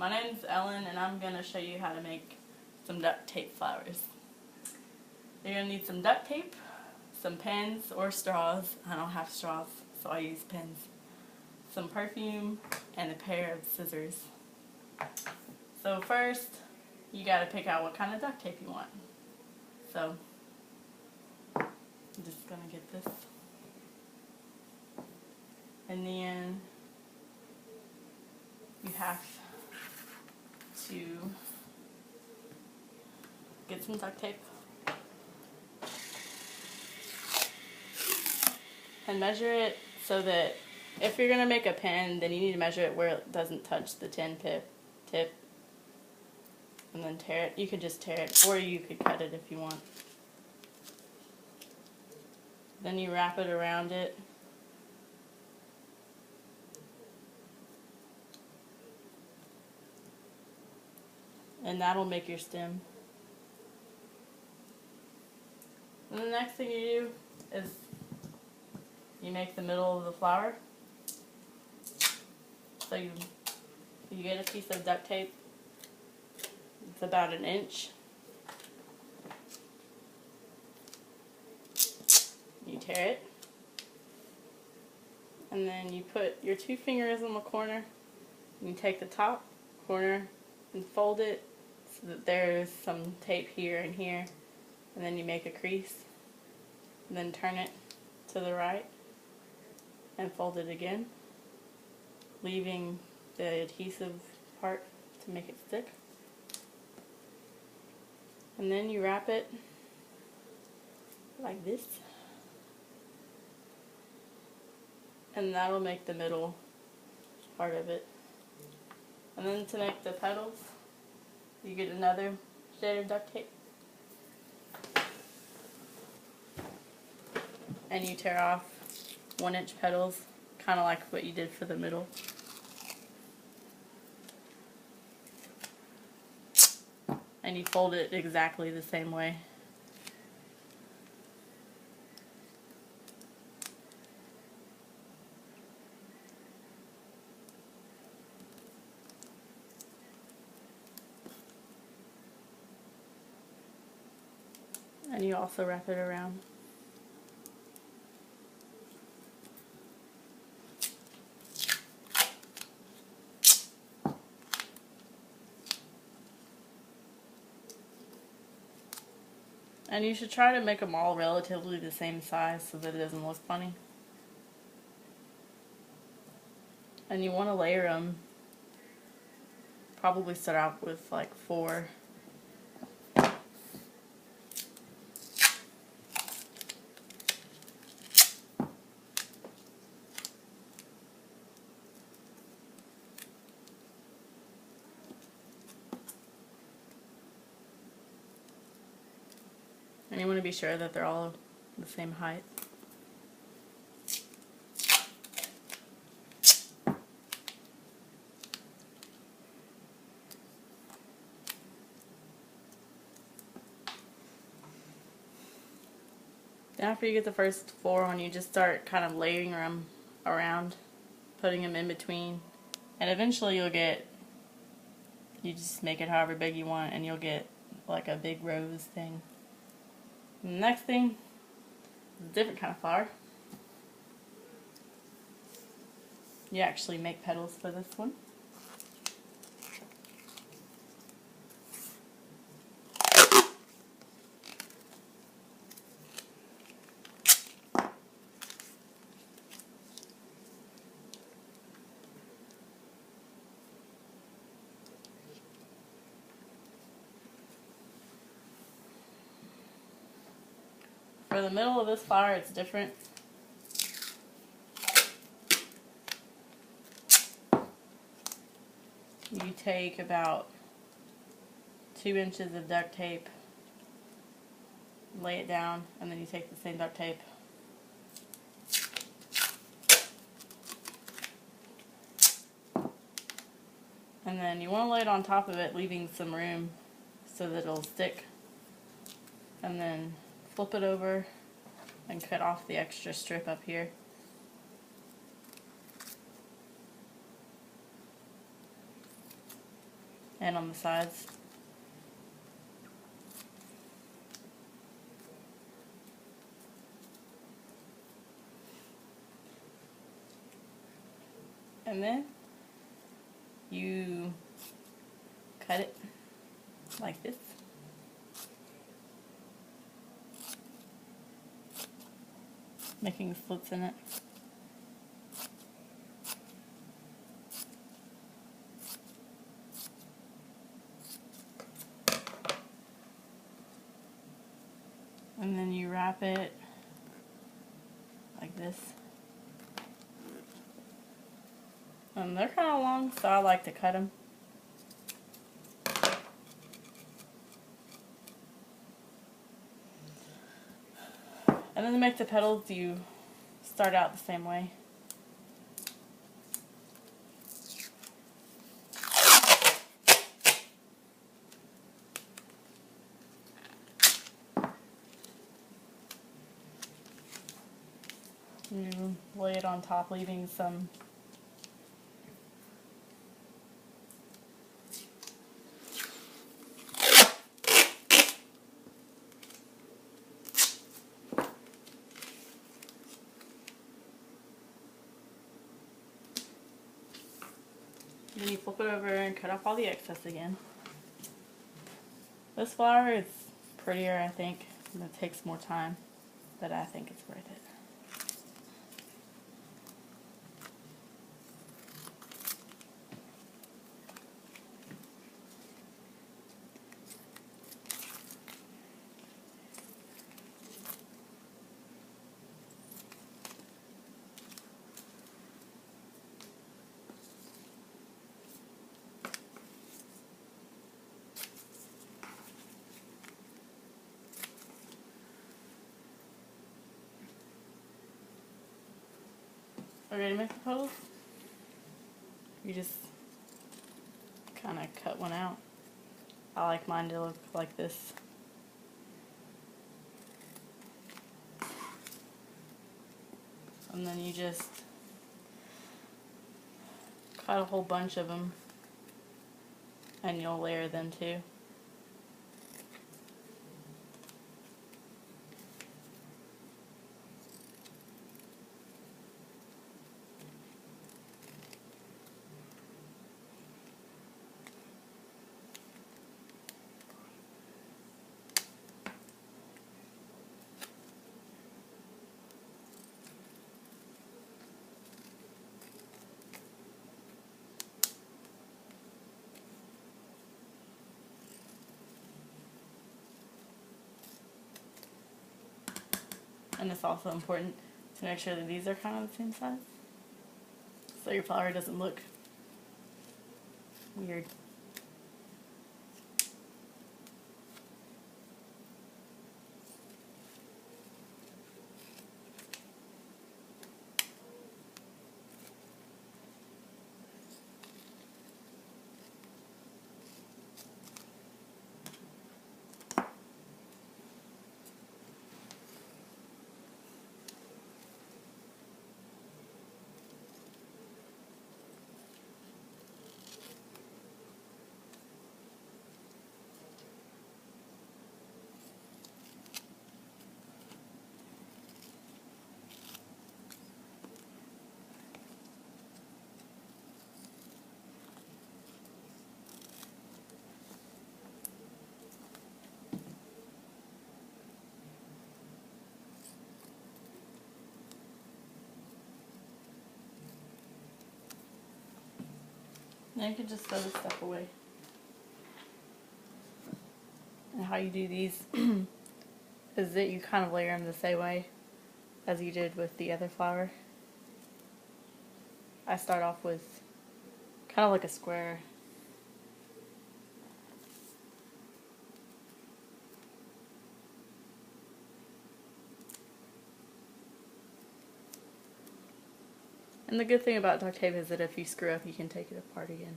My name's Ellen and I'm going to show you how to make some duct tape flowers. You're going to need some duct tape, some pens or straws. I don't have straws, so I use pens. Some perfume and a pair of scissors. So first, you got to pick out what kind of duct tape you want. So, I'm just going to get this. And then you have to get some duct tape and measure it so that if you're going to make a pen, then you need to measure it where it doesn't touch the tin tip and then tear it. You could just tear it, or you could cut it if you want. Then you wrap it around it. And that'll make your stem. And the next thing you do is you make the middle of the flower. So you get a piece of duct tape. It's about an inch. You tear it. And then you put your 2 fingers on the corner. And you take the top corner and fold it so that there's some tape here and here. And then you make a crease. And then turn it to the right. And fold it again. Leaving the adhesive part to make it stick. And then you wrap it like this. And that'll make the middle part of it. And then to make the petals, you get another shade of duct tape. And you tear off 1-inch petals, kind of like what you did for the middle. And you fold it exactly the same way. And you also wrap it around. And you should try to make them all relatively the same size so that it doesn't look funny. And you want to layer them. Probably start out with like 4. And you want to be sure that they're all the same height. Then after you get the first 4 on, you just start kind of layering them around, putting them in between. And eventually you just make it however big you want and you'll get like a big rose thing. And the next thing is a different kind of flower. You actually make petals for this one. For the middle of this flower, it's different. You take about 2 inches of duct tape, lay it down, and then you take the same duct tape and then you want to lay it on top of it, leaving some room so that it'll stick, and then flip it over and cut off the extra strip up here. and on the sides. And then you cut it like this. Making slits in it. And then you wrap it like this. And they're kind of long, so I like to cut them. And then to make the petals, you start out the same way. You lay it on top, leaving some then you flip it over and cut off all the excess again. This flower is prettier, I think, and it takes more time, but I think it's worth it. Okay, to make the petals, you just kind of cut one out. I like mine to look like this. And then you just cut a whole bunch of them, and you'll layer them too. And it's also important to make sure that these are kind of the same size, so your flower doesn't look weird. Now you can just throw this stuff away. And how you do these is that you kind of layer them the same way as you did with the other flower. I start off with kind of like a square. And the good thing about duct tape is that if you screw up, you can take it apart again.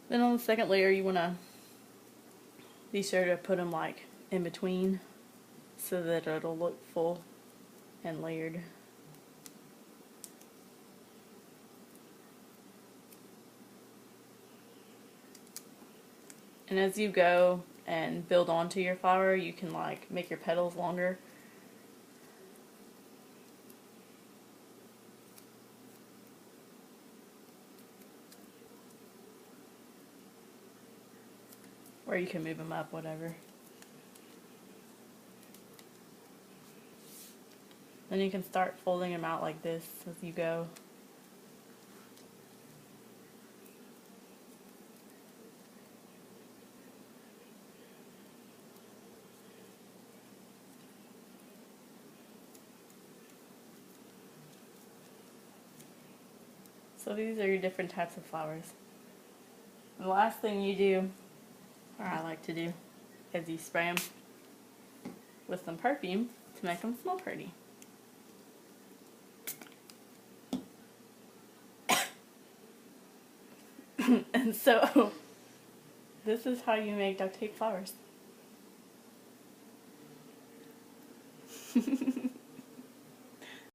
Then on the second layer, you want to be sure to put them like in between so that it'll look full and layered. And as you go and build onto your flower, you can like make your petals longer. Or you can move them up, whatever. Then you can start folding them out like this as you go. So these are your different types of flowers. And the last thing you do, or I like to do, is you spray them with some perfume to make them smell pretty. And so, this is how you make duct tape flowers.